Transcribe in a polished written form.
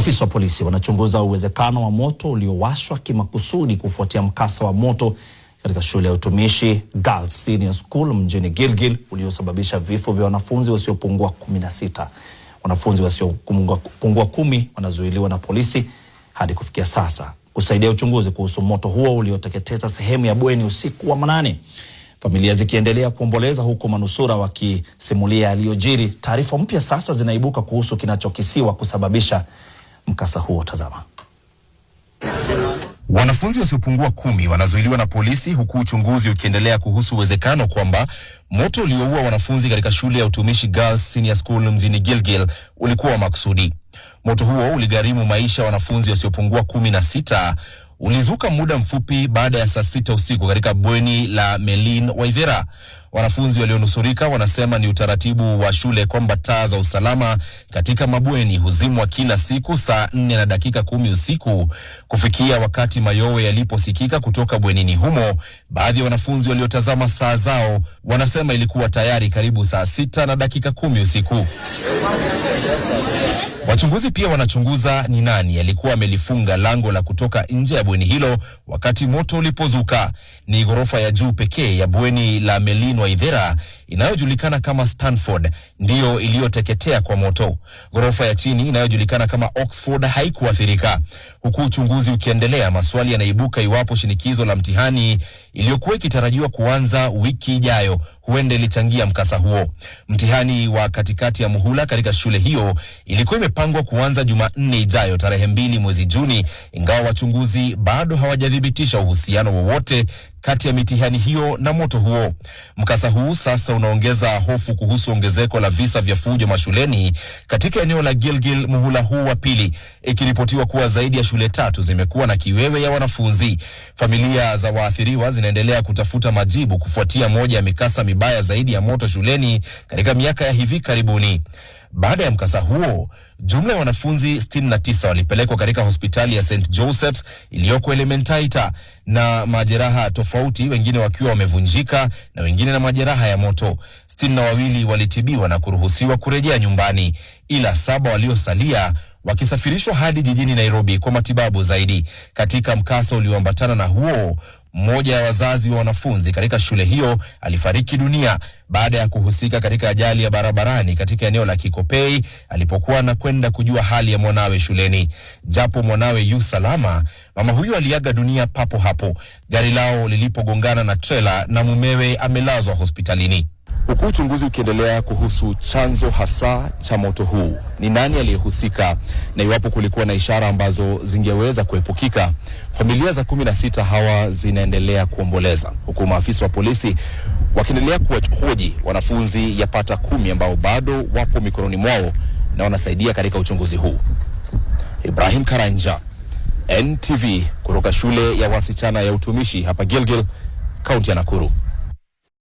Maafisa wa polisi wanachunguza uwezekano wa moto uliowashwa kimakusudi kufuatia mkasa wa moto katika shule ya utumishi Girls Senior School mjini Gilgil uliosababisha vifo vya wanafunzi wasiopungua 16. Wanafunzi wasiopungua 10 wanazuiliwa na polisi hadi kufikia sasa kusaidia uchunguzi kuhusu moto huo ulioteketeza sehemu ya bweni usiku wa manane. Familia zikiendelea kuomboleza huku manusura wakisimulia yaliyojiri. Taarifa mpya sasa zinaibuka kuhusu kinachokisiwa kusababisha mkasa huo. Tazama. Wanafunzi wasiopungua 10 wanazuiliwa na polisi huku uchunguzi ukiendelea kuhusu uwezekano kwamba moto ulioua wanafunzi katika shule ya utumishi Girls Senior School mjini Gilgil ulikuwa wa makusudi. Moto huo uligharimu maisha ya wanafunzi wasiopungua 16. Ulizuka muda mfupi baada ya saa 6 usiku katika bweni la Melin Waithera. Wanafunzi walionusurika wanasema ni utaratibu wa shule kwamba taa za usalama katika mabweni huzimwa kila siku saa 4:10 usiku. Kufikia wakati mayowe yaliposikika kutoka bwenini humo, baadhi ya wanafunzi waliotazama saa zao wanasema ilikuwa tayari karibu saa 6:10 usiku. Wachunguzi pia wanachunguza ni nani alikuwa amelifunga lango la kutoka nje ya bweni hilo wakati moto ulipozuka. Ni ghorofa ya juu pekee ya bweni la Melin Waithera inayojulikana kama Stanford ndiyo iliyoteketea kwa moto. Ghorofa ya chini inayojulikana kama Oxford haikuathirika. Huku uchunguzi ukiendelea, maswali yanaibuka iwapo shinikizo la mtihani iliyokuwa ikitarajiwa kuanza wiki ijayo huenda ilichangia mkasa huo. Mtihani wa katikati ya muhula katika shule hiyo ilikuwa imepangwa kuanza Jumanne ijayo tarehe 2 mwezi Juni, ingawa wachunguzi bado hawajadhibitisha uhusiano wowote kati ya mitihani hiyo na moto huo. Mkasa huu sasa unaongeza hofu kuhusu ongezeko la visa vya fujo mashuleni katika eneo la Gilgil muhula huu wa pili, ikiripotiwa kuwa zaidi ya shule 3 zimekuwa na kiwewe ya wanafunzi. Familia za waathiriwa zinaendelea kutafuta majibu kufuatia moja ya mikasa mibaya zaidi ya moto shuleni katika miaka ya hivi karibuni. Baada ya mkasa huo, jumla ya wanafunzi 69 walipelekwa katika hospitali ya St. Joseph's iliyoko Elementaita na majeraha tofauti, wengine wakiwa wamevunjika na wengine na majeraha ya moto. 62 walitibiwa na kuruhusiwa kurejea nyumbani, ila 7 waliosalia wakisafirishwa hadi jijini Nairobi kwa matibabu zaidi. Katika mkasa ulioambatana na huo, mmoja ya wazazi wa wanafunzi katika shule hiyo alifariki dunia baada ya kuhusika katika ajali ya barabarani katika eneo la Kikopey alipokuwa anakwenda kujua hali ya mwanawe shuleni. Japo mwanawe yu salama, mama huyu aliaga dunia papo hapo gari lao lilipogongana na trela na mumewe amelazwa hospitalini. Huku uchunguzi ukiendelea kuhusu chanzo hasa cha moto huu, ni nani aliyehusika na iwapo kulikuwa na ishara ambazo zingeweza kuepukika, familia za 16 hawa zinaendelea kuomboleza, huku maafisa wa polisi wakiendelea kuwahoji wanafunzi yapata 10 ambao bado wapo mikononi mwao na wanasaidia katika uchunguzi huu. Ibrahim Karanja, NTV, kutoka shule ya wasichana ya utumishi hapa Gilgil, kaunti ya Nakuru.